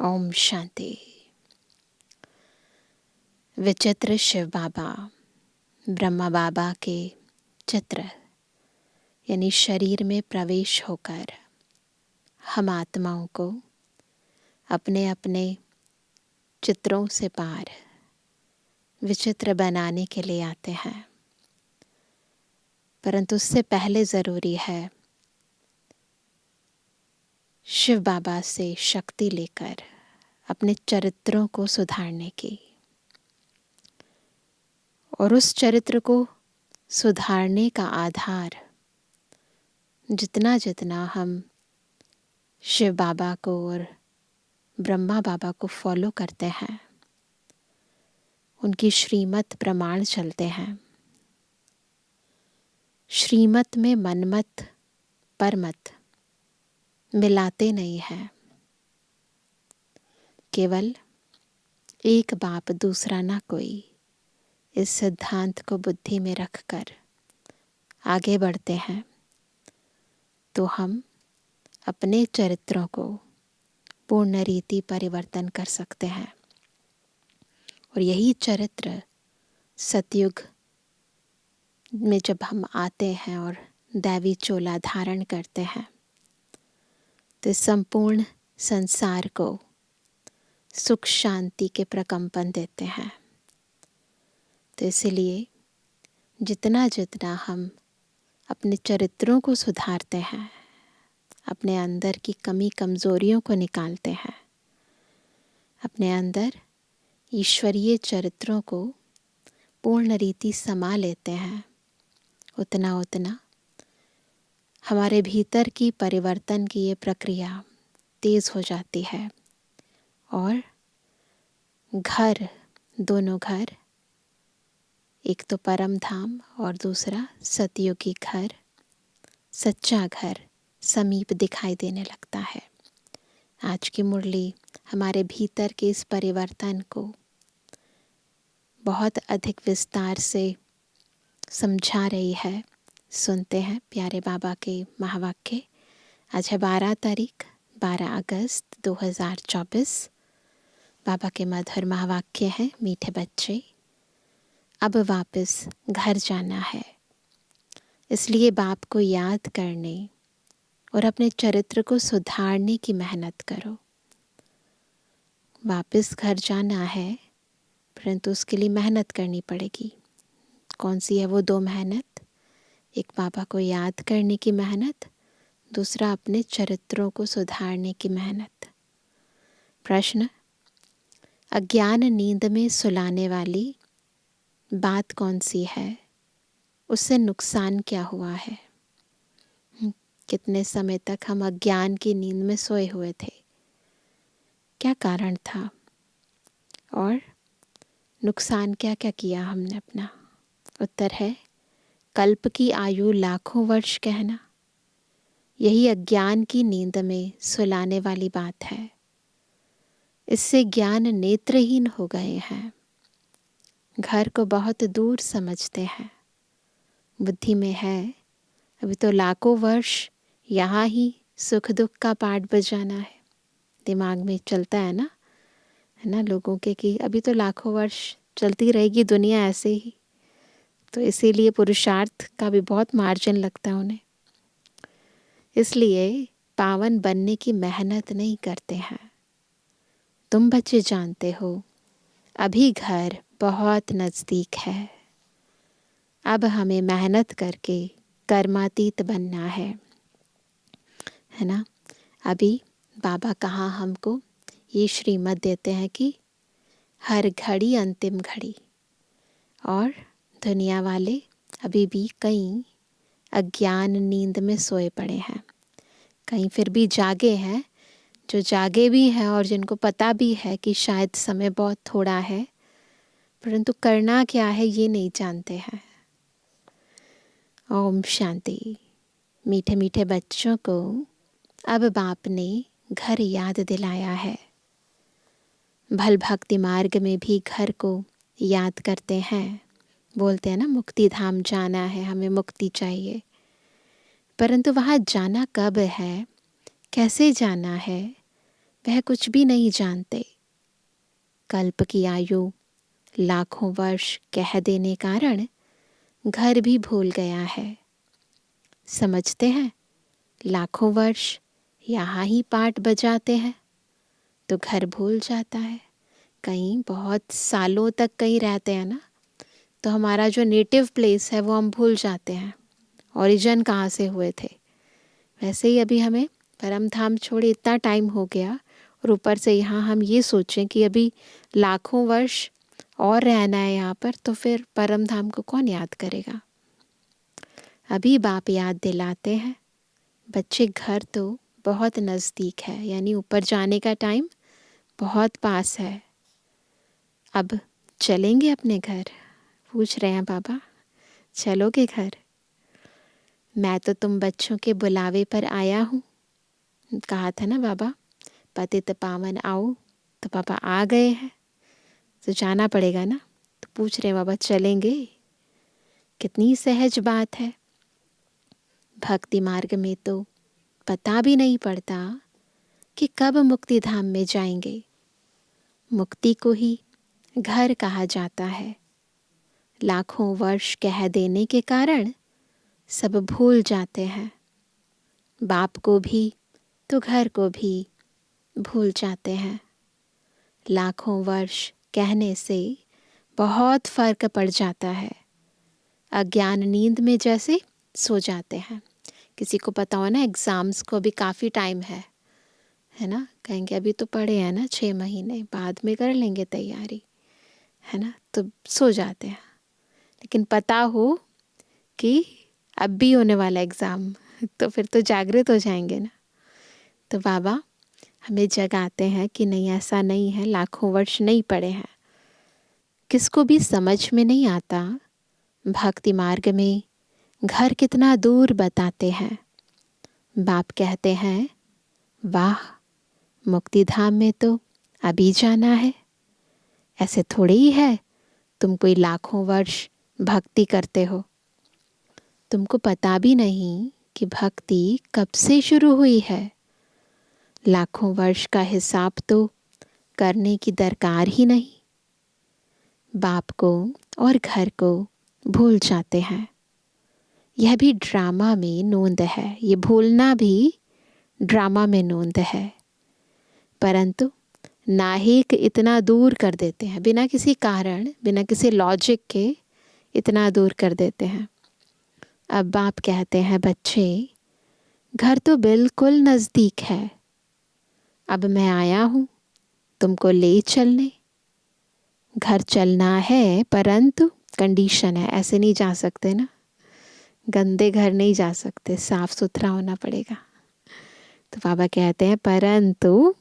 ओम शांति। विचित्र शिव बाबा ब्रह्मा बाबा के चित्र यानी शरीर में प्रवेश होकर हम आत्माओं को अपने अपने चित्रों से पार विचित्र बनाने के लिए आते हैं। परंतु उससे पहले ज़रूरी है शिव बाबा से शक्ति लेकर अपने चरित्रों को सुधारने की, और उस चरित्र को सुधारने का आधार जितना जितना हम शिव बाबा को और ब्रह्मा बाबा को फॉलो करते हैं, उनकी श्रीमत प्रमाण चलते हैं। श्रीमत में मनमत परमत मिलाते नहीं हैं। केवल एक बाप दूसरा ना कोई, इस सिद्धांत को बुद्धि में रखकर आगे बढ़ते हैं तो हम अपने चरित्रों को पूर्ण रीति परिवर्तन कर सकते हैं। और यही चरित्र सतयुग में जब हम आते हैं और दैवी चोला धारण करते हैं तो इस संपूर्ण संसार को सुख शांति के प्रकंपन देते हैं। तो इसलिए जितना जितना हम अपने चरित्रों को सुधारते हैं, अपने अंदर की कमी कमज़ोरियों को निकालते हैं, अपने अंदर ईश्वरीय चरित्रों को पूर्ण रीति समा लेते हैं, उतना उतना हमारे भीतर की परिवर्तन की ये प्रक्रिया तेज़ हो जाती है। और घर, दोनों घर, एक तो परम धाम और दूसरा सतयुगी घर, सच्चा घर समीप दिखाई देने लगता है। आज की मुरली हमारे भीतर के इस परिवर्तन को बहुत अधिक विस्तार से समझा रही है। सुनते हैं प्यारे बाबा के महावाक्य। आज है 12 अगस्त 2024। बाबा के मधुर महावाक्य हैं, मीठे बच्चे अब वापस घर जाना है, इसलिए बाप को याद करने और अपने चरित्र को सुधारने की मेहनत करो। वापस घर जाना है, परंतु उसके लिए मेहनत करनी पड़ेगी। कौन सी है वो 2 मेहनत? एक बाबा को याद करने की मेहनत, दूसरा अपने चरित्रों को सुधारने की मेहनत। प्रश्न: अज्ञान नींद में सुलाने वाली बात कौन सी है? उससे नुकसान क्या हुआ है? कितने समय तक हम अज्ञान की नींद में सोए हुए थे? क्या कारण था? और नुकसान क्या क्या किया हमने अपना? उत्तर है कल्प की आयु लाखों वर्ष कहना। यही अज्ञान की नींद में सुलाने वाली बात है। इससे ज्ञान नेत्रहीन हो गए हैं। घर को बहुत दूर समझते हैं। बुद्धि में है अभी तो लाखों वर्ष यहाँ ही सुख दुख का पाठ बजाना है। दिमाग में चलता है ना लोगों के कि अभी तो लाखों वर्ष चलती रहेगी दुनिया ऐसे ही। तो इसीलिए पुरुषार्थ का भी बहुत मार्जिन लगता है उन्हें। इसलिए पावन बनने की मेहनत नहीं करते हैं। तुम बच्चे जानते हो अभी घर बहुत नज़दीक है। अब हमें मेहनत करके कर्मातीत बनना है ना। अभी बाबा कहाँ हमको ये श्रीमत देते हैं कि हर घड़ी अंतिम घड़ी, और दुनिया वाले अभी भी कई अज्ञान नींद में सोए पड़े हैं। कहीं फिर भी जागे हैं, जो जागे भी हैं और जिनको पता भी है कि शायद समय बहुत थोड़ा है, परंतु करना क्या है ये नहीं जानते हैं। ओम शांति। मीठे मीठे बच्चों को अब बाप ने घर याद दिलाया है। भल भक्ति मार्ग में भी घर को याद करते हैं। बोलते हैं ना मुक्ति धाम जाना है, हमें मुक्ति चाहिए। परंतु वहाँ जाना कब है, कैसे जाना है, वह कुछ भी नहीं जानते। कल्प की आयु लाखों वर्ष कह देने कारण घर भी भूल गया है। समझते हैं लाखों वर्ष यहाँ ही पाठ बजाते हैं तो घर भूल जाता है। कहीं बहुत सालों तक कहीं रहते हैं ना, तो हमारा जो नेटिव प्लेस है वो हम भूल जाते हैं, ओरिजिन कहाँ से हुए थे। वैसे ही अभी हमें परम धाम छोड़े इतना टाइम हो गया, और ऊपर से यहाँ हम ये सोचें कि अभी लाखों वर्ष और रहना है यहाँ पर, तो फिर परम धाम को कौन याद करेगा। अभी बाप याद दिलाते हैं, बच्चे घर तो बहुत नज़दीक है, यानी ऊपर जाने का टाइम बहुत पास है। अब चलेंगे अपने घर। पूछ रहे हैं बाबा, चलोगे घर? मैं तो तुम बच्चों के बुलावे पर आया हूँ। कहा था ना बाबा, पतित पावन आओ, तो पापा आ गए हैं, तो जाना पड़ेगा ना। तो पूछ रहे बाबा चलेंगे? कितनी सहज बात है। भक्ति मार्ग में तो पता भी नहीं पड़ता कि कब मुक्ति धाम में जाएंगे। मुक्ति को ही घर कहा जाता है। लाखों वर्ष कह देने के कारण सब भूल जाते हैं। बाप को भी तो घर को भी भूल जाते हैं। लाखों वर्ष कहने से बहुत फर्क पड़ जाता है। अज्ञान नींद में जैसे सो जाते हैं। किसी को पता हो ना एग्ज़ाम्स को भी काफ़ी टाइम है ना, कहेंगे अभी तो पढ़े हैं ना 6 महीने, बाद में कर लेंगे तैयारी, है ना, तो सो जाते हैं। लेकिन पता हो कि अब भी होने वाला एग्ज़ाम, तो फिर तो जागृत हो जाएंगे ना। तो बाबा हमें जगाते हैं कि नहीं, ऐसा नहीं है, लाखों वर्ष नहीं पड़े हैं। किसको भी समझ में नहीं आता भक्ति मार्ग में घर कितना दूर बताते हैं। बाप कहते हैं, वाह, मुक्ति धाम में तो अभी जाना है। ऐसे थोड़े ही है तुम कोई लाखों वर्ष भक्ति करते हो। तुमको पता भी नहीं कि भक्ति कब से शुरू हुई है। लाखों वर्ष का हिसाब तो करने की दरकार ही नहीं। बाप को और घर को भूल जाते हैं। यह भी ड्रामा में नोंद है, ये भूलना भी ड्रामा में नोंद है। परंतु नाहिक इतना दूर कर देते हैं, बिना किसी कारण, बिना किसी लॉजिक के इतना दूर कर देते हैं। अब बाप कहते हैं, बच्चे घर तो बिल्कुल नज़दीक है। अब मैं आया हूँ तुमको ले चलने। घर चलना है, परंतु कंडीशन है, ऐसे नहीं जा सकते ना, गंदे घर नहीं जा सकते, साफ सुथरा होना पड़ेगा। तो बाबा कहते हैं, परंतु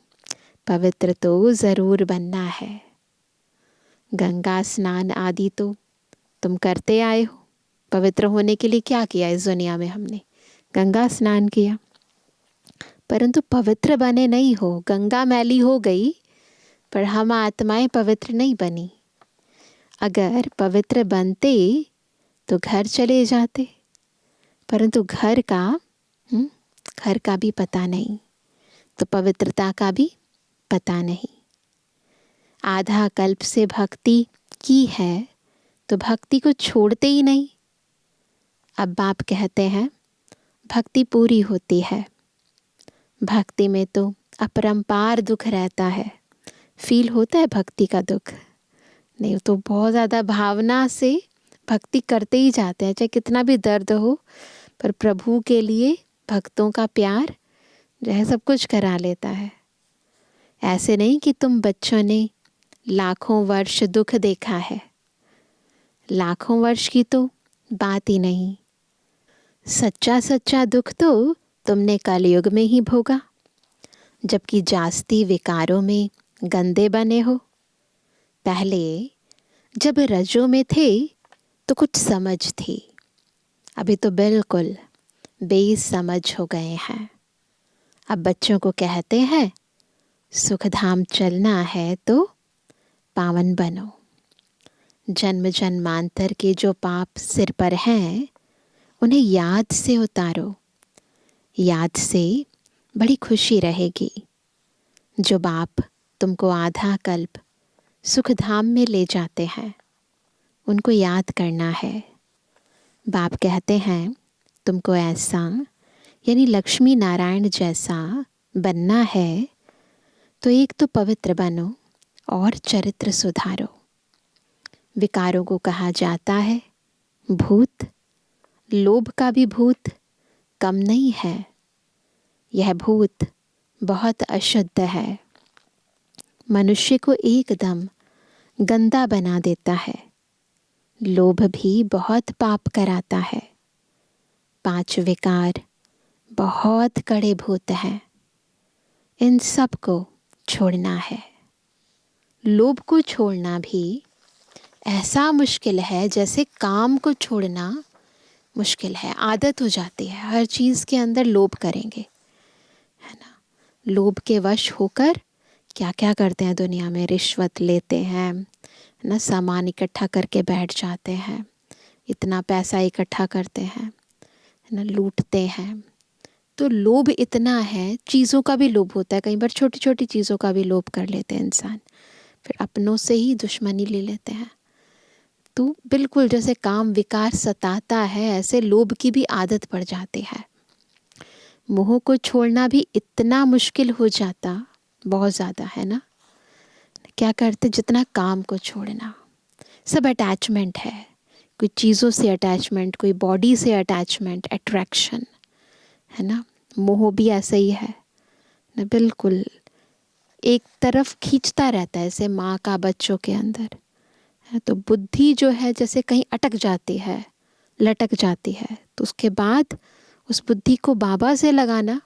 पवित्र तो ज़रूर बनना है। गंगा स्नान आदि तो तुम करते आए हो। पवित्र होने के लिए क्या किया इस दुनिया में? हमने गंगा स्नान किया, परंतु पवित्र बने नहीं हो। गंगा मैली हो गई, पर हम आत्माएं पवित्र नहीं बनी। अगर पवित्र बनते तो घर चले जाते, परंतु घर का भी पता नहीं, तो पवित्रता का भी पता नहीं। आधा कल्प से भक्ति की है तो भक्ति को छोड़ते ही नहीं। अब बाप कहते हैं, भक्ति पूरी होती है। भक्ति में तो अपरंपार दुख रहता है। फील होता है भक्ति का दुख? नहीं, तो बहुत ज़्यादा भावना से भक्ति करते ही जाते हैं, चाहे कितना भी दर्द हो, पर प्रभु के लिए भक्तों का प्यार जो है सब कुछ करा लेता है। ऐसे नहीं कि तुम बच्चों ने लाखों वर्ष दुख देखा है। लाखों वर्ष की तो बात ही नहीं। सच्चा सच्चा दुख तो तुमने कलयुग में ही भोगा, जबकि जास्ती विकारों में गंदे बने हो। पहले जब रजों में थे तो कुछ समझ थी, अभी तो बिल्कुल बेसमझ हो गए हैं। अब बच्चों को कहते हैं, सुखधाम चलना है तो पावन बनो। जन्म जन्मांतर के जो पाप सिर पर हैं उन्हें याद से उतारो। याद से बड़ी खुशी रहेगी। जो बाप तुमको आधा कल्प सुखधाम में ले जाते हैं, उनको याद करना है। बाप कहते हैं तुमको ऐसा यानी लक्ष्मी नारायण जैसा बनना है, तो एक तो पवित्र बनो और चरित्र सुधारो। विकारों को कहा जाता है भूत। लोभ का भी भूत कम नहीं है। यह भूत बहुत अशुद्ध है, मनुष्य को एकदम गंदा बना देता है। लोभ भी बहुत पाप कराता है। 5 विकार बहुत कड़े भूत हैं, इन सब को छोड़ना है। लोभ को छोड़ना भी ऐसा मुश्किल है जैसे काम को छोड़ना मुश्किल है। आदत हो जाती है, हर चीज़ के अंदर लोभ करेंगे, है ना। लोभ के वश होकर क्या क्या करते हैं दुनिया में, रिश्वत लेते हैं, है ना, सामान इकट्ठा करके बैठ जाते हैं, इतना पैसा इकट्ठा करते हैं, है ना, लूटते हैं। तो लोभ इतना है, चीज़ों का भी लोभ होता है, कई बार छोटी छोटी चीज़ों का भी लोभ कर लेते हैं इंसान, फिर अपनों से ही दुश्मनी ले लेते हैं। तो बिल्कुल जैसे काम विकार सताता है, ऐसे लोभ की भी आदत पड़ जाती है। मोह को छोड़ना भी इतना मुश्किल हो जाता, बहुत ज़्यादा, है ना। क्या करते, जितना काम को छोड़ना। सब अटैचमेंट है, कोई चीज़ों से अटैचमेंट, कोई बॉडी से अटैचमेंट, अट्रैक्शन, है ना। मोह भी ऐसा ही है ना, बिल्कुल एक तरफ खींचता रहता है, जैसे माँ का बच्चों के अंदर है। तो बुद्धि जो है जैसे कहीं अटक जाती है, लटक जाती है, तो उसके बाद उस बुद्धि को बाबा से लगाना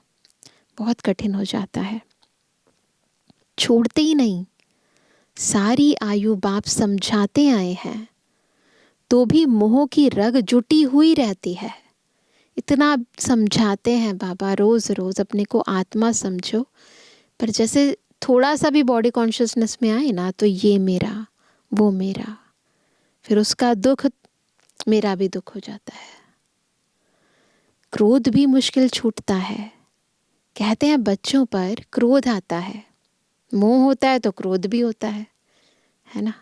बहुत कठिन हो जाता है। छोड़ते ही नहीं, सारी आयु बाप समझाते आए हैं, तो भी मोह की रग जुटी हुई रहती है। इतना समझाते हैं बाबा रोज़ रोज़, अपने को आत्मा समझो, पर जैसे थोड़ा सा भी बॉडी कॉन्शियसनेस में आए ना, तो ये मेरा, वो मेरा, फिर उसका दुख मेरा भी दुख हो जाता है। क्रोध भी मुश्किल छूटता है। कहते हैं बच्चों पर क्रोध आता है, मोह होता है तो क्रोध भी होता है ना।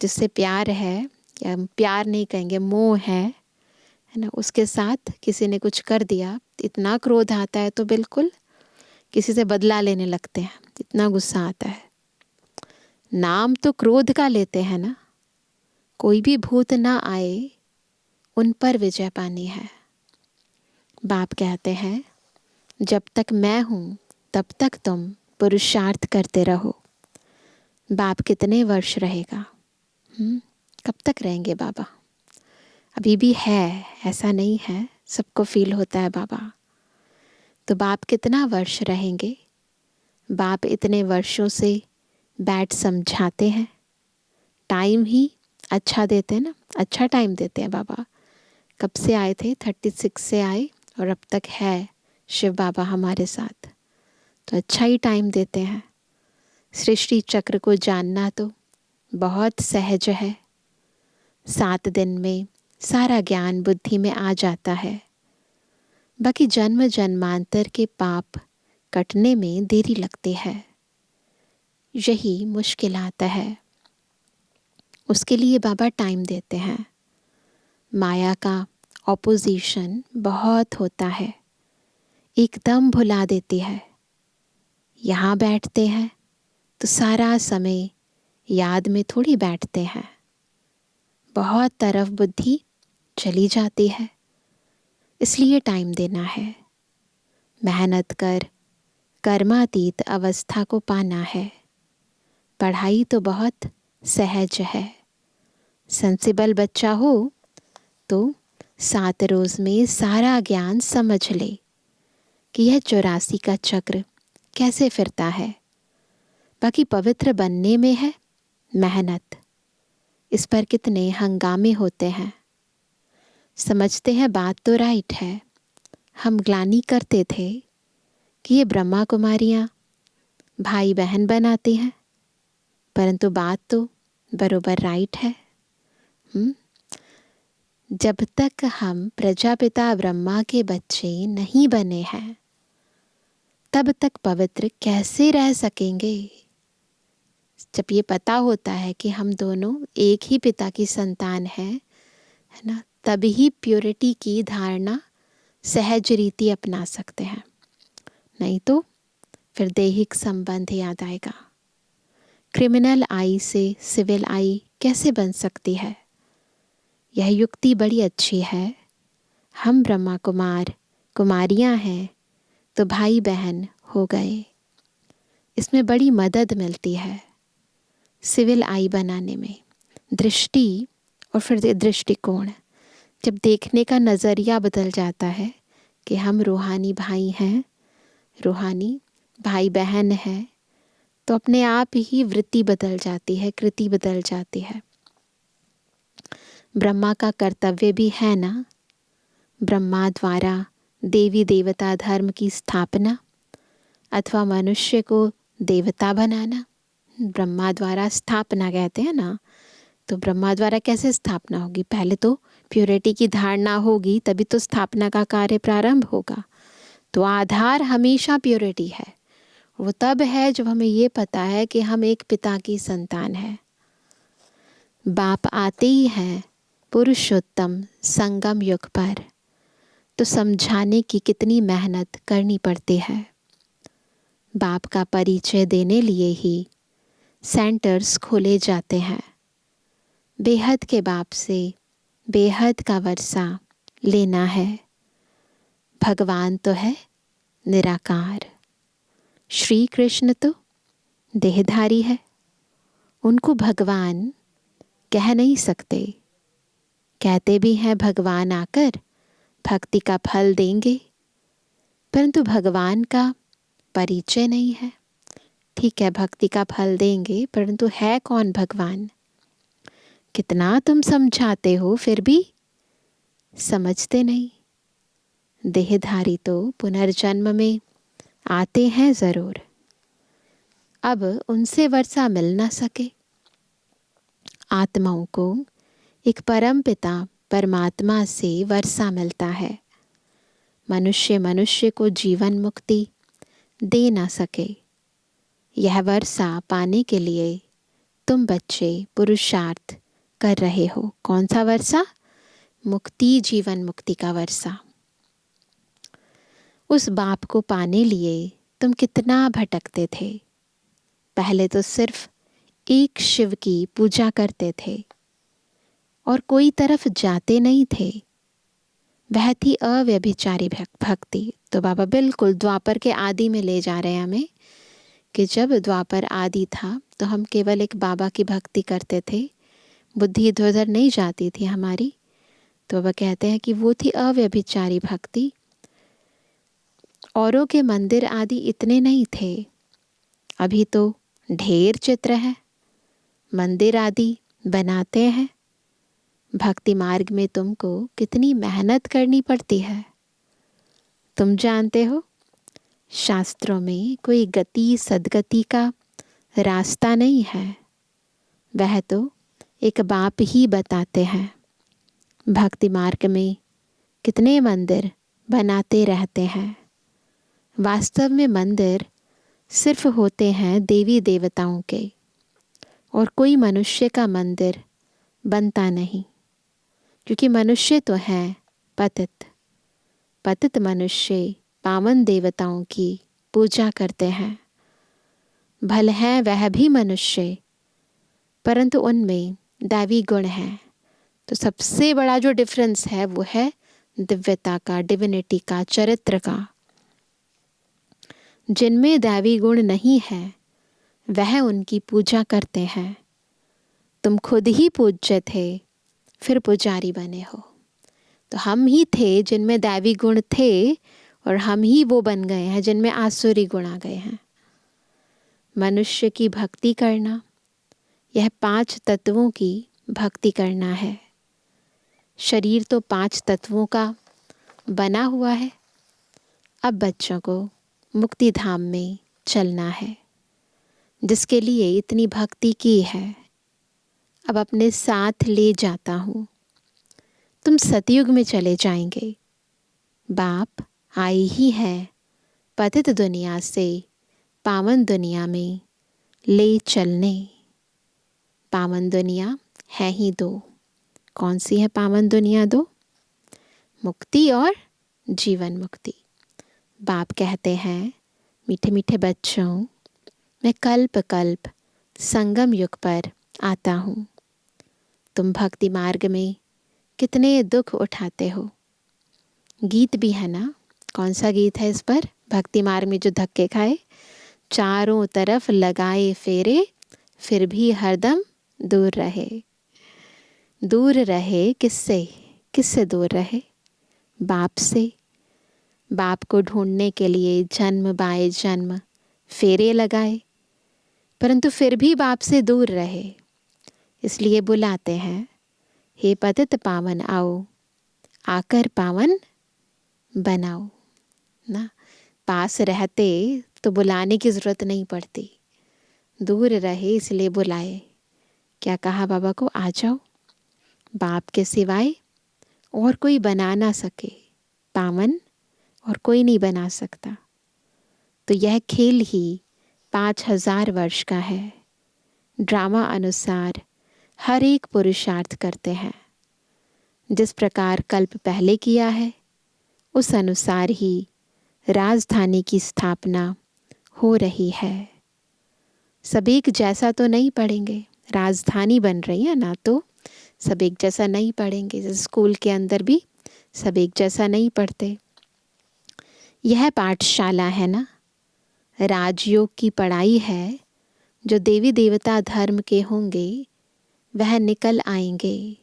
जिससे प्यार है, या प्यार नहीं कहेंगे, मोह है ना, उसके साथ किसी ने कुछ कर दिया, इतना क्रोध आता है, तो बिल्कुल किसी से बदला लेने लगते हैं, इतना गुस्सा आता है। नाम तो क्रोध का लेते हैं ना, कोई भी भूत ना आए, उन पर विजय पानी है। बाप कहते हैं जब तक मैं हूँ तब तक तुम पुरुषार्थ करते रहो। बाप कितने वर्ष रहेगा, कब तक रहेंगे बाबा? अभी भी है, ऐसा नहीं है, सबको फील होता है बाबा। तो बाप कितना वर्ष रहेंगे? बाप इतने वर्षों से बैठ समझाते हैं, टाइम ही अच्छा देते हैं ना, अच्छा टाइम देते हैं बाबा। कब से आए थे? 36 से आए, और अब तक है शिव बाबा हमारे साथ, तो अच्छा ही टाइम देते हैं। सृष्टि चक्र को जानना तो बहुत सहज है। 7 दिन में सारा ज्ञान बुद्धि में आ जाता है। बाकी जन्म जन्मांतर के पाप कटने में देरी लगती है, यही मुश्किल आता है। उसके लिए बाबा टाइम देते हैं। माया का ऑपोजिशन बहुत होता है, एकदम भुला देती है। यहाँ बैठते हैं तो सारा समय याद में थोड़ी बैठते हैं, बहुत तरफ बुद्धि चली जाती है। इसलिए टाइम देना है, मेहनत कर कर्मातीत अवस्था को पाना है। पढ़ाई तो बहुत सहज है। सेंसिबल बच्चा हो तो 7 रोज में सारा ज्ञान समझ ले कि यह 84 का चक्र कैसे फिरता है। बाकी पवित्र बनने में है मेहनत, इस पर कितने हंगामे होते हैं। समझते हैं बात तो राइट है, हम ग्लानि करते थे कि ये ब्रह्मा कुमारियाँ भाई बहन बनाती हैं, परंतु बात तो बरोबर राइट है। जब तक हम प्रजापिता ब्रह्मा के बच्चे नहीं बने हैं, तब तक पवित्र कैसे रह सकेंगे? जब ये पता होता है कि हम दोनों एक ही पिता की संतान है ना, तभी प्योरिटी की धारणा सहज रीति अपना सकते हैं। नहीं तो फिर दैहिक संबंध याद आएगा। क्रिमिनल आई से सिविल आई कैसे बन सकती है? यह युक्ति बड़ी अच्छी है। हम ब्रह्मा कुमार कुमारियां हैं तो भाई बहन हो गए। इसमें बड़ी मदद मिलती है सिविल आई बनाने में। दृष्टि और फिर दृष्टिकोण, जब देखने का नज़रिया बदल जाता है कि हम रूहानी भाई हैं, रूहानी भाई बहन हैं, तो अपने आप ही वृत्ति बदल जाती है, कृति बदल जाती है। ब्रह्मा का कर्तव्य भी है ना, ब्रह्मा द्वारा देवी देवता धर्म की स्थापना अथवा मनुष्य को देवता बनाना। ब्रह्मा द्वारा स्थापना कहते हैं ना, तो ब्रह्मा द्वारा कैसे स्थापना होगी? पहले तो प्योरिटी की धारणा होगी, तभी तो स्थापना का कार्य प्रारंभ होगा। तो आधार हमेशा प्योरिटी है। वो तब है जब हमें ये पता है कि हम एक पिता की संतान है। बाप आते ही हैं पुरुषोत्तम संगम युग पर, तो समझाने की कितनी मेहनत करनी पड़ती है। बाप का परिचय देने लिए ही सेंटर्स खोले जाते हैं। बेहद के बाप से बेहद का वर्षा लेना है। भगवान तो है निराकार, श्री कृष्ण तो देहधारी है। उनको भगवान कह नहीं सकते। कहते भी हैं भगवान आकर भक्ति का फल देंगे, परंतु भगवान का परिचय नहीं है। ठीक है, भक्ति का फल देंगे, परंतु है कौन भगवान? कितना तुम समझाते हो फिर भी समझते नहीं। देहधारी तो पुनर्जन्म में आते हैं ज़रूर, अब उनसे वर्षा मिल ना सके। आत्माओं को एक परम पिता परमात्मा से वर्षा मिलता है। मनुष्य मनुष्य को जीवन मुक्ति दे ना सके। यह वर्षा पाने के लिए तुम बच्चे पुरुषार्थ कर रहे हो। कौन सा वर्षा? मुक्ति, जीवन मुक्ति का वर्षा। उस बाप को पाने लिए तुम कितना भटकते थे। पहले तो सिर्फ एक शिव की पूजा करते थे और कोई तरफ जाते नहीं थे। वह थी अव्यभिचारी भक्ति। तो बाबा बिल्कुल द्वापर के आदि में ले जा रहे हैं हमें कि जब द्वापर आदि था तो हम केवल एक बाबा की भक्ति करते थे, बुद्धि इधर उधर नहीं जाती थी हमारी। तो बाबा कहते हैं कि वो थी अव्यभिचारी भक्ति। औरों के मंदिर आदि इतने नहीं थे, अभी तो ढेर चित्र है, मंदिर आदि बनाते हैं। भक्ति मार्ग में तुमको कितनी मेहनत करनी पड़ती है। तुम जानते हो, शास्त्रों में कोई गति सद्गति का रास्ता नहीं है, वह तो एक बाप ही बताते हैं। भक्ति मार्ग में कितने मंदिर बनाते रहते हैं। वास्तव में मंदिर सिर्फ होते हैं देवी देवताओं के, और कोई मनुष्य का मंदिर बनता नहीं, क्योंकि मनुष्य तो हैं पतित। पतित मनुष्य पावन देवताओं की पूजा करते हैं। भले हैं वह भी मनुष्य, परंतु उनमें दैवी गुण हैं। तो सबसे बड़ा जो डिफरेंस है वो है दिव्यता का, डिविनिटी का, चरित्र का। जिनमें दैवी गुण नहीं है वह उनकी पूजा करते हैं। तुम खुद ही पूज्य थे, फिर पुजारी बने हो। तो हम ही थे जिनमें दैवी गुण थे, और हम ही वो बन गए हैं जिनमें आसुरी गुण आ गए हैं। मनुष्य की भक्ति करना, यह 5 तत्वों की भक्ति करना है। शरीर तो 5 तत्वों का बना हुआ है। अब बच्चों को मुक्ति धाम में चलना है, जिसके लिए इतनी भक्ति की है। अब अपने साथ ले जाता हूँ। तुम सतयुग में चले जाएंगे। बाप आए ही है पतित दुनिया से पावन दुनिया में ले चलने। पावन दुनिया है ही दो। कौन सी है पावन दुनिया दो? मुक्ति और जीवन मुक्ति। बाप कहते हैं, मीठे मीठे बच्चों, मैं कल्प कल्प संगम युग पर आता हूँ। तुम भक्ति मार्ग में कितने दुख उठाते हो। गीत भी है ना? कौन सा गीत है इस पर? भक्ति मार्ग में जो धक्के खाए, चारों तरफ लगाए फेरे, फिर भी हरदम दूर रहे। दूर रहे किससे? किससे दूर रहे? बाप से। बाप को ढूंढने के लिए जन्म बाय जन्म फेरे लगाए, परंतु फिर भी बाप से दूर रहे। इसलिए बुलाते हैं, हे पतित पावन आओ, आकर पावन बनाओ। ना, पास रहते तो बुलाने की ज़रूरत नहीं पड़ती, दूर रहे इसलिए बुलाए। क्या कहा बाबा को? आ जाओ। बाप के सिवाय और कोई बना ना सके पावन, और कोई नहीं बना सकता। तो यह खेल ही 5000 वर्ष का है। ड्रामा अनुसार हर एक पुरुषार्थ करते हैं। जिस प्रकार कल्प पहले किया है, उस अनुसार ही राजधानी की स्थापना हो रही है। सब एक जैसा तो नहीं पढ़ेंगे, राजधानी बन रही है ना, तो सब एक जैसा नहीं पढ़ेंगे। जैसे स्कूल के अंदर भी सब एक जैसा नहीं पढ़ते। यह पाठशाला है ना, राजयोग की पढ़ाई है। जो देवी देवता धर्म के होंगे वह निकल आएंगे।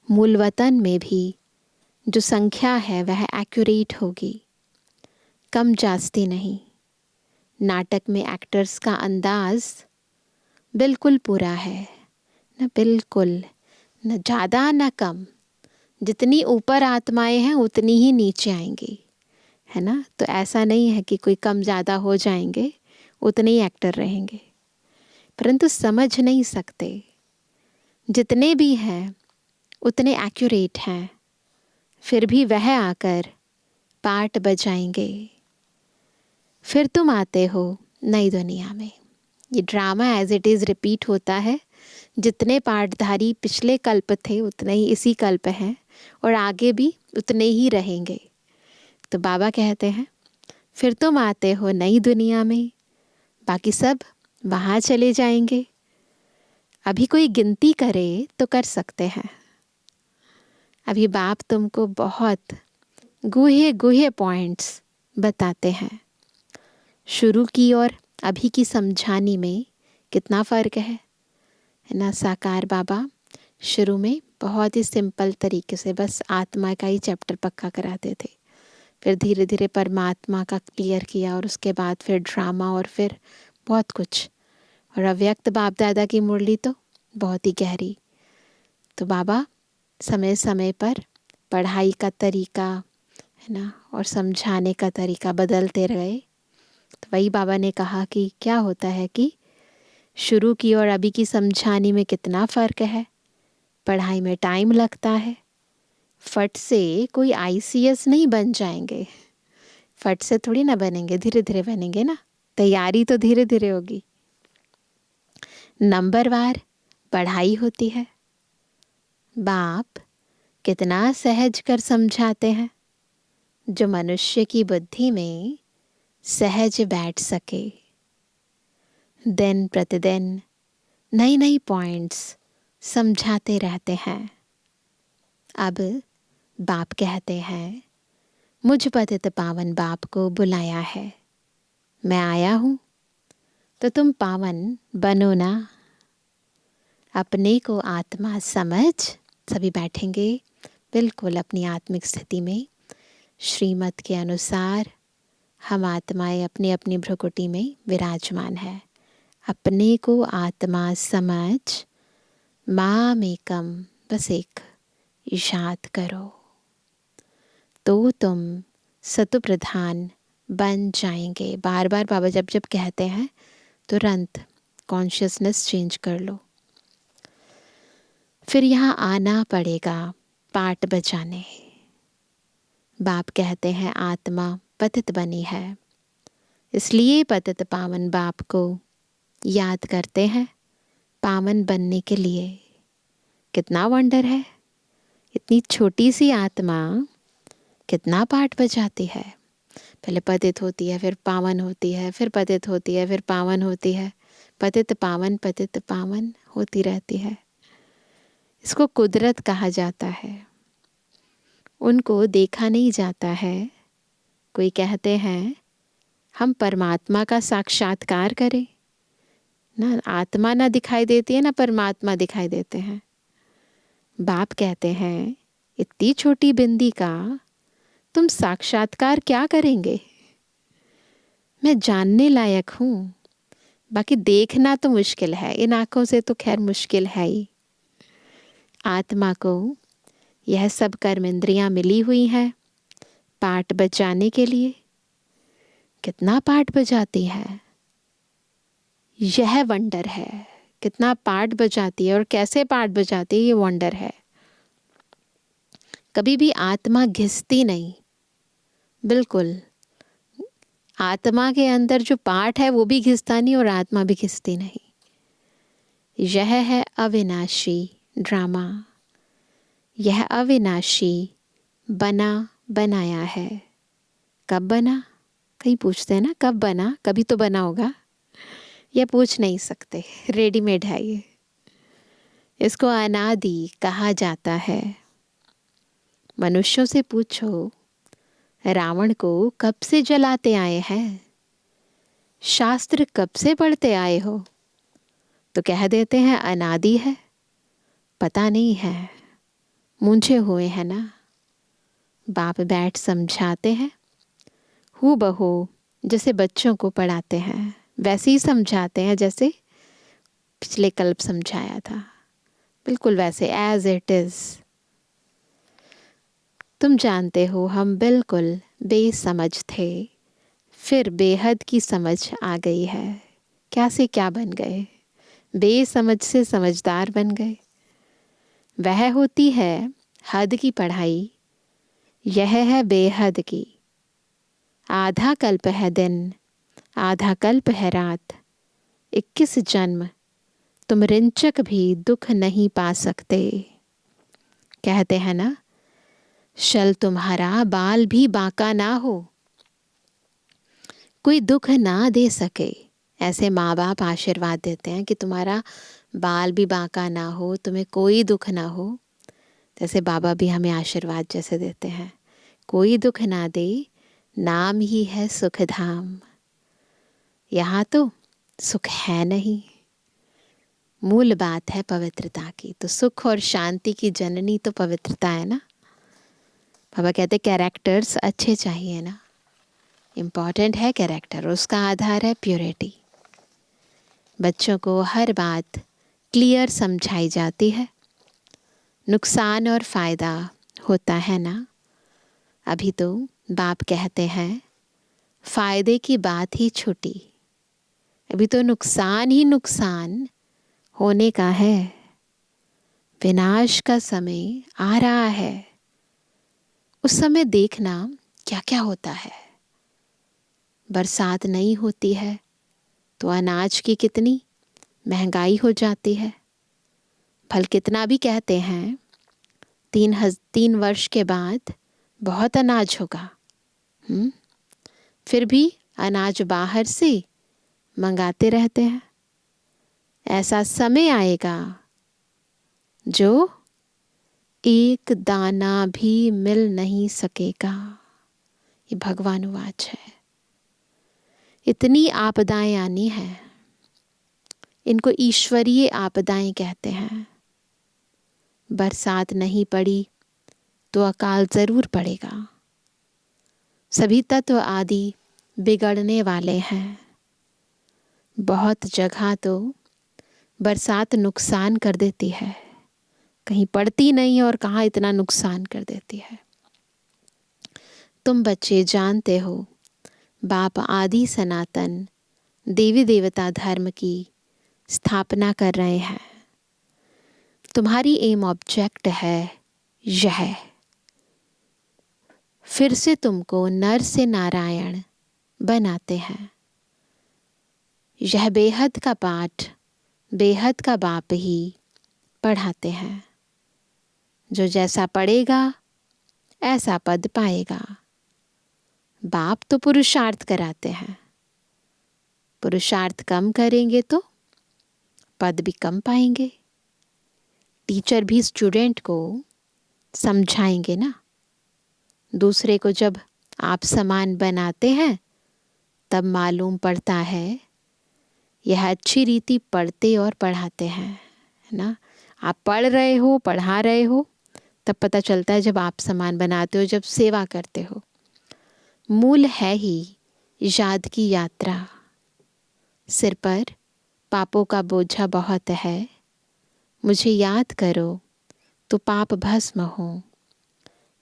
मूल वतन में भी जो संख्या है वह एक्यूरेट होगी, कम जास्ती नहीं। नाटक में एक्टर्स का अंदाज बिल्कुल पूरा है, न बिल्कुल, न ज़्यादा न कम। जितनी ऊपर आत्माएं हैं उतनी ही नीचे आएंगी, है ना। तो ऐसा नहीं है कि कोई कम ज़्यादा हो जाएंगे, उतने ही एक्टर रहेंगे। परंतु समझ नहीं सकते, जितने भी हैं उतने एक्यूरेट हैं। फिर भी वह आकर पार्ट बजाएंगे। फिर तुम आते हो नई दुनिया में। ये drama as it is repeat होता है। जितने पार्टधारी पिछले कल्प थे उतने ही इसी कल्प हैं, और आगे भी उतने ही रहेंगे। तो बाबा कहते हैं, फिर तुम आते हो नई दुनिया में, बाकी सब वहाँ चले जाएंगे। अभी कोई गिनती करे तो कर सकते हैं। अभी बाप तुमको बहुत गूढ़े गूढ़े पॉइंट्स बताते हैं। शुरू की और अभी की समझानी में कितना फ़र्क है ना। साकार बाबा शुरू में बहुत ही सिंपल तरीके से बस आत्मा का ही चैप्टर पक्का कराते थे। फिर धीरे धीरे परमात्मा का क्लियर किया, और उसके बाद फिर ड्रामा, और फिर बहुत कुछ। और अव्यक्त बाप दादा की मुरली तो बहुत ही गहरी। तो बाबा समय समय पर पढ़ाई का तरीका, है ना, और समझाने का तरीका बदलते रहे। तो वही बाबा ने कहा कि क्या होता है कि शुरू की और अभी की समझाने में कितना फ़र्क है। पढ़ाई में टाइम लगता है। फट से कोई आईसीएस नहीं बन जाएंगे, फट से थोड़ी ना बनेंगे, धीरे धीरे बनेंगे ना। तैयारी तो धीरे धीरे होगी। नंबरवार पढ़ाई होती है। बाप कितना सहज कर समझाते हैं, जो मनुष्य की बुद्धि में सहज बैठ सके। दिन प्रतिदिन नई नई पॉइंट्स समझाते रहते हैं। अब बाप कहते हैं, मुझ पतित पावन बाप को बुलाया है, मैं आया हूँ, तो तुम पावन बनो ना। अपने को आत्मा समझ, सभी बैठेंगे बिल्कुल अपनी आत्मिक स्थिति में। श्रीमत के अनुसार हम आत्माएं अपनी अपनी भ्रुकुटी में विराजमान है। अपने को आत्मा समझ, माम एकम, बस एक इशाद करो, तो तुम सतु प्रधान बन जाएंगे। बार बार बाबा जब जब कहते हैं तुरंत कॉन्शियसनेस चेंज कर लो। फिर यहाँ आना पड़ेगा पाठ बजाने। बाप कहते हैं आत्मा पतित बनी है, इसलिए पतित पावन बाप को याद करते हैं पावन बनने के लिए। कितना वंडर है, इतनी छोटी सी आत्मा कितना पाठ बजाती है। पहले पतित होती है, फिर पावन होती है, फिर पतित होती है, फिर पावन होती है, पतित पावन होती रहती है। इसको कुदरत कहा जाता है। उनको देखा नहीं जाता है। कोई कहते हैं हम परमात्मा का साक्षात्कार करें, ना आत्मा ना दिखाई देती है ना परमात्मा दिखाई देते हैं। बाप कहते हैं इतनी छोटी बिंदी का तुम साक्षात्कार क्या करेंगे। मैं जानने लायक हूँ, बाकी देखना तो मुश्किल है। इन आँखों से तो खैर मुश्किल है ही। आत्मा को यह सब कर्म इंद्रियाँ मिली हुई हैं पाठ बजाने के लिए। कितना पाठ बजाती है, यह वंडर है। कितना पाठ बजाती है और कैसे पाठ बजाती है, ये वंडर है। कभी भी आत्मा घिसती नहीं, बिल्कुल। आत्मा के अंदर जो पाठ है वो भी घिसता नहीं और आत्मा भी घिसती नहीं। यह है अविनाशी ड्रामा। यह अविनाशी बना बनाया है। कब बना, कहीं पूछते हैं ना कब बना, कभी तो बना होगा। यह पूछ नहीं सकते, रेडीमेड है ये। इसको अनादि कहा जाता है। मनुष्यों से पूछो रावण को कब से जलाते आए हैं, शास्त्र कब से पढ़ते आए हो, तो कह देते हैं अनादि है। पता नहीं है, मूंझे हुए हैं ना। बाप बैठ समझाते हैं हूबहू जैसे बच्चों को पढ़ाते हैं, वैसे ही समझाते हैं जैसे पिछले कल्प समझाया था, बिल्कुल वैसे एज इट इज़। तुम जानते हो हम बिल्कुल बेसमझ थे, फिर बेहद की समझ आ गई है। क्या से क्या बन गए, बेसमझ से समझदार बन गए। वह होती है हद की पढ़ाई, यह है बेहद की। आधा कल्प है दिन, आधा कल्प है रात। 21 जन्म तुम रिंचक भी दुख नहीं पा सकते। कहते हैं ना, शल तुम्हारा बाल भी बांका ना हो, कोई दुख ना दे सके। ऐसे माँ बाप आशीर्वाद देते हैं कि तुम्हारा बाल भी बांका ना हो, तुम्हें कोई दुख ना हो। जैसे बाबा भी हमें आशीर्वाद जैसे देते हैं, कोई दुख ना दे, नाम ही है सुख धाम। यहाँ तो सुख है नहीं, मूल बात है पवित्रता की। तो सुख और शांति की जननी तो पवित्रता है ना। बाबा कहते कैरेक्टर्स अच्छे चाहिए ना, इम्पॉर्टेंट है कैरेक्टर, उसका आधार है प्योरिटी। बच्चों को हर बात क्लियर समझाई जाती है, नुकसान और फ़ायदा होता है ना। अभी तो बाप कहते हैं फ़ायदे की बात ही छूटी, अभी तो नुकसान ही नुकसान होने का है। विनाश का समय आ रहा है, उस समय देखना क्या क्या होता है। बरसात नहीं होती है तो अनाज की कितनी महंगाई हो जाती है। फल कितना भी कहते हैं 3 वर्ष के बाद बहुत अनाज होगा, फिर भी अनाज बाहर से मंगाते रहते हैं। ऐसा समय आएगा जो एक दाना भी मिल नहीं सकेगा। ये भगवान वाच है। इतनी आपदाएं आनी है, इनको ईश्वरीय आपदाएं कहते हैं। बरसात नहीं पड़ी तो अकाल जरूर पड़ेगा। सभी तत्व आदि बिगड़ने वाले हैं। बहुत जगह तो बरसात नुकसान कर देती है, कहीं पड़ती नहीं और कहाँ इतना नुकसान कर देती है। तुम बच्चे जानते हो बाप आदि सनातन देवी देवता धर्म की स्थापना कर रहे हैं। तुम्हारी एम ऑब्जेक्ट है यह, फिर से तुमको नर से नारायण बनाते हैं। यह बेहद का पाठ बेहद का बाप ही पढ़ाते हैं। जो जैसा पढ़ेगा ऐसा पद पाएगा। बाप तो पुरुषार्थ कराते हैं, पुरुषार्थ कम करेंगे तो पद भी कम पाएंगे। टीचर भी स्टूडेंट को समझाएंगे ना। दूसरे को जब आप समान बनाते हैं तब मालूम पड़ता है यह अच्छी रीति पढ़ते और पढ़ाते हैं, है ना। आप पढ़ रहे हो, पढ़ा रहे हो, तब पता चलता है जब आप समान बनाते हो, जब सेवा करते हो। मूल है ही याद की यात्रा। सिर पर पापों का बोझा बहुत है, मुझे याद करो तो पाप भस्म हो।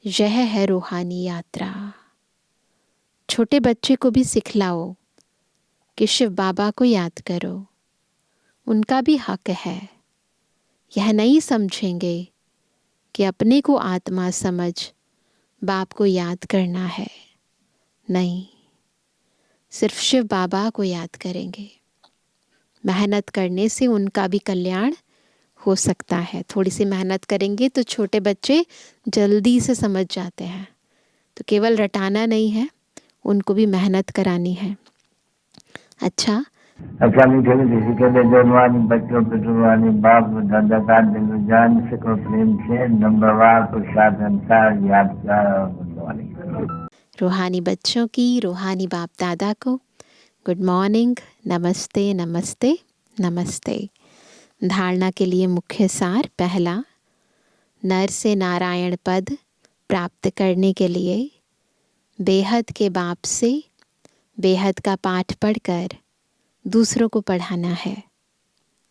यह है रूहानी यात्रा। छोटे बच्चे को भी सिखलाओ कि शिव बाबा को याद करो, उनका भी हक है। यह नहीं समझेंगे कि अपने को आत्मा समझ बाप को याद करना है। नहीं, सिर्फ शिव बाबा को याद करेंगे। मेहनत करने से उनका भी कल्याण हो सकता है। थोड़ी सी मेहनत करेंगे तो छोटे बच्चे जल्दी से समझ जाते हैं। तो केवल रटाना नहीं है, उनको भी मेहनत करानी है। अच्छा मीठे मीठे के रूहानी बच्चों पे रूहानी बाप दादा का दिल जान सको प्रेम से नंबरवार प्रसाद अनुसार यादगार और रूहानी बच्चों की रूहानी बाप दादा को गुड मॉर्निंग, नमस्ते नमस्ते नमस्ते। धारणा के लिए मुख्य सार। पहला, नर से नारायण पद प्राप्त करने के लिए बेहद के बाप से बेहद का पाठ पढ़कर दूसरों को पढ़ाना है।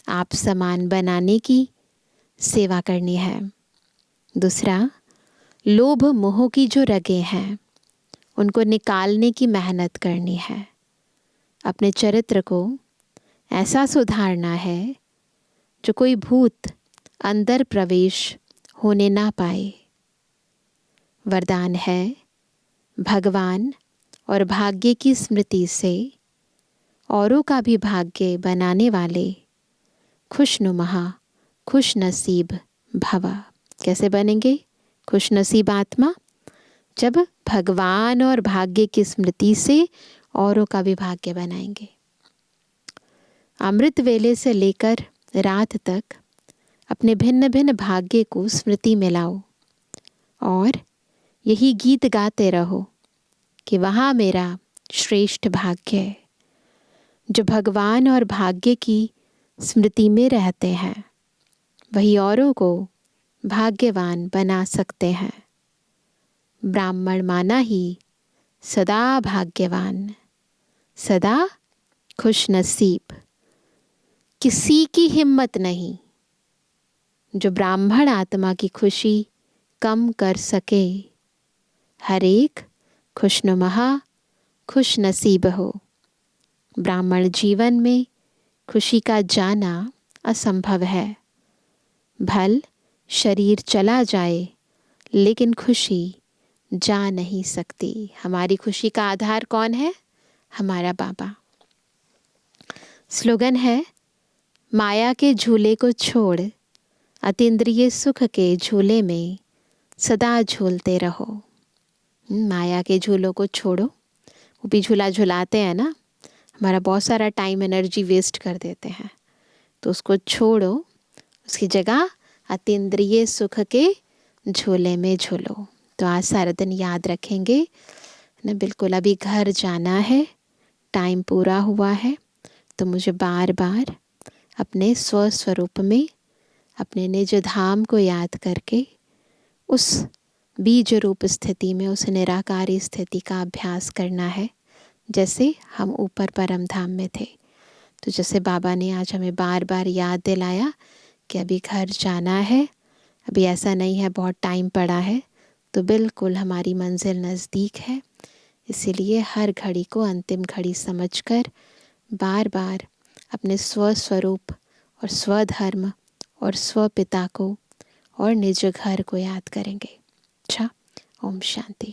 आप समान बनाने की सेवा करनी है। दूसरा, लोभ मोह की जो रगें हैं उनको निकालने की मेहनत करनी है। अपने चरित्र को ऐसा सुधारना है जो कोई भूत अंदर प्रवेश होने ना पाए। वरदान है, भगवान और भाग्य की स्मृति से औरों का भी भाग्य बनाने वाले खुशनुमा खुश नसीब भवा। कैसे बनेंगे खुश नसीब आत्मा? जब भगवान और भाग्य की स्मृति से औरों का भी भाग्य बनाएंगे। अमृत वेले से लेकर रात तक अपने भिन्न भिन्न भाग्य को स्मृति में लाओ और यही गीत गाते रहो कि वहाँ मेरा श्रेष्ठ भाग्य है। जो भगवान और भाग्य की स्मृति में रहते हैं वही औरों को भाग्यवान बना सकते हैं। ब्राह्मण माना ही सदा भाग्यवान, सदा खुश नसीब। किसी की हिम्मत नहीं जो ब्राह्मण आत्मा की खुशी कम कर सके। हर एक खुशनुमा खुश नसीब हो। ब्राह्मण जीवन में खुशी का जाना असंभव है। भल शरीर चला जाए लेकिन खुशी जा नहीं सकती। हमारी खुशी का आधार कौन है? हमारा बाबा। स्लोगन है, माया के झूले को छोड़ अतीन्द्रिय सुख के झूले में सदा झूलते रहो। माया के झूलों को छोड़ो। वो भी झूला झुलाते हैं ना, हमारा बहुत सारा टाइम एनर्जी वेस्ट कर देते हैं। तो उसको छोड़ो, उसकी जगह अतीन्द्रिय सुख के झूले में झूलो। तो आज सारा दिन याद रखेंगे ना। बिल्कुल अभी घर जाना है, टाइम पूरा हुआ है, तो मुझे बार बार अपने स्वस्वरूप में अपने निज धाम को याद करके उस बीज रूप स्थिति में, उस निराकारी स्थिति का अभ्यास करना है, जैसे हम ऊपर परम धाम में थे। तो जैसे बाबा ने आज हमें बार बार याद दिलाया कि अभी घर जाना है, अभी ऐसा नहीं है बहुत टाइम पड़ा है, तो बिल्कुल हमारी मंजिल नज़दीक है। इसीलिए हर घड़ी को अंतिम घड़ी समझकर बार बार अपने स्वस्वरूप और स्वधर्म और स्वपिता को और निज घर को याद करेंगे। अच्छा, ओम शांति।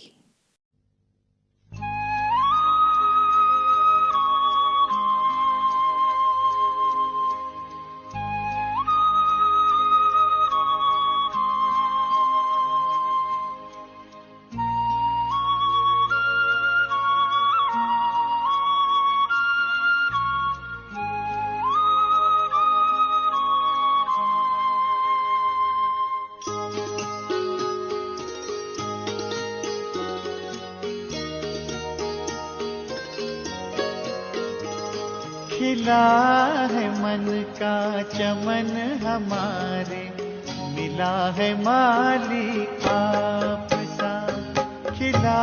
खिला है मन का चमन हमारे, मिला है माली आप सा। खिला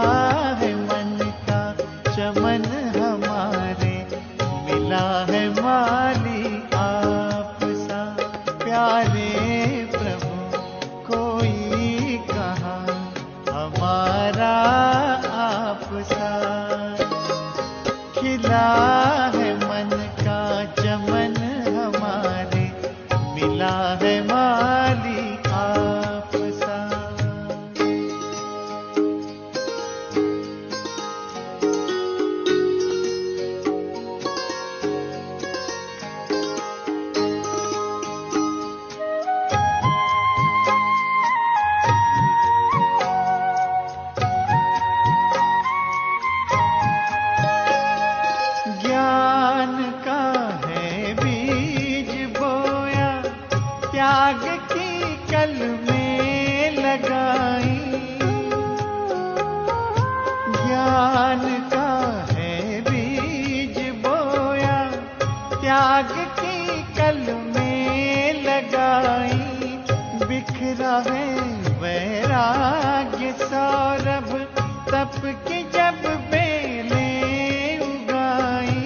है मन का चमन हमारे, मिला है माली आप सा। प्यारे प्रभु कोई कहाँ हमारा आप सा। खिला है मन का चमन हमारे, मिला है माली आप सा। ज्ञान का है बीज बोया, त्याग की कल में लगाई। ज्ञान का है बीज बोया, त्याग की कल में लगाई। बिखरा है वैराग्य सौरभ, तप की जब बेलें उगाई।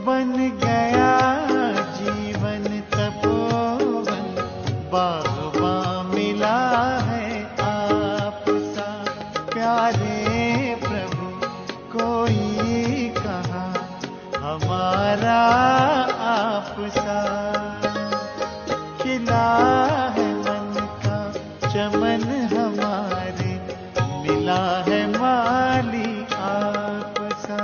बन गया जीवन तपोवन, बागबां मिला है आप सा। प्यारे प्रभु कोई कहाँ हमारा आप सा। खिला है मन का चमन हमारे, मिला है माली आप सा।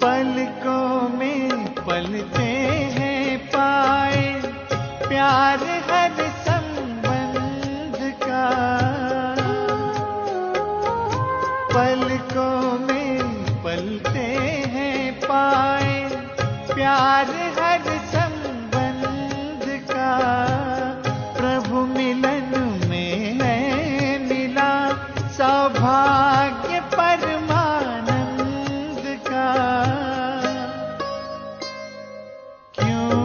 पलकों में पलते हैं पाए, प्यार हर संबंध का। पलकों में पलते हैं पाए, प्यार हर संबंध का। प्रभु मिलन में है मिला सौभाग्य परमानंद का। क्यों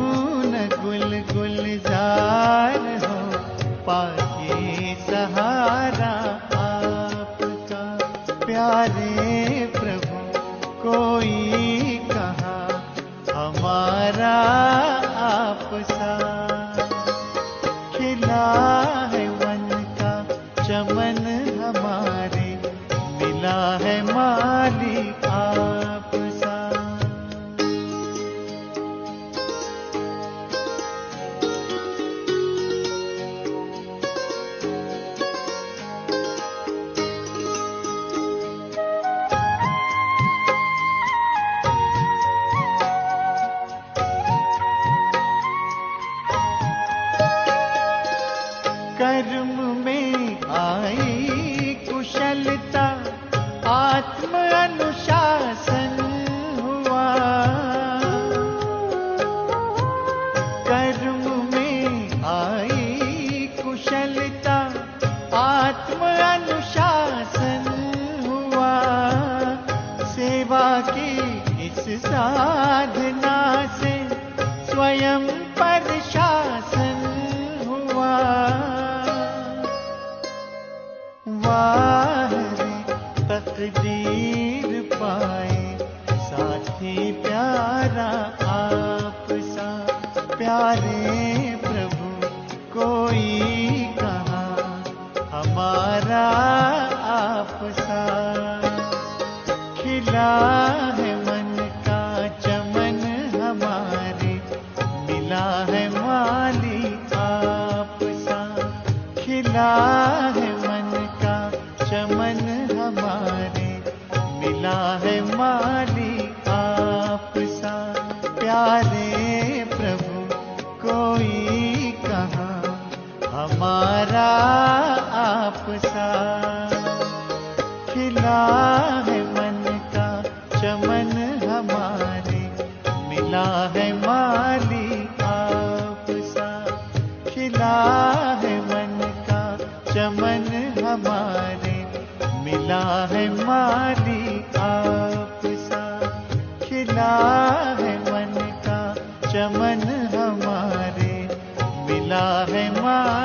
न गुल गुलजार हो पाके सहारा आपका। प्यारे प्रभु कोई कहाँ हमारा आप सा। खिला है मन का चमन हमारे, मिला है माली आप सा। कर्म में आई कुशलता, आत्म अनुशासन हुआ। कर्म में आई कुशलता, आत्म अनुशासन हुआ। सेवा की इस साधना से स्वयं पर शासन हुआ। वाह रे तकदीर पाए, साथी प्यारा आप सा। प्यारे प्रभु कोई कहाँ हमारा आप सा। खिला है मन का चमन हमारे, मिला है माली आप सा। खिला है मन का चमन हमारे, मिला है माली आप सा। प्यारे प्रभु कोई कहाँ हमारा आप सा। खिला खिला है मन का चमन हमारे, मिला है माली आप सा। खिला है मन का चमन हमारे, मिला है माली आप सा। खिला है मन का चमन हमारे, मिला है माली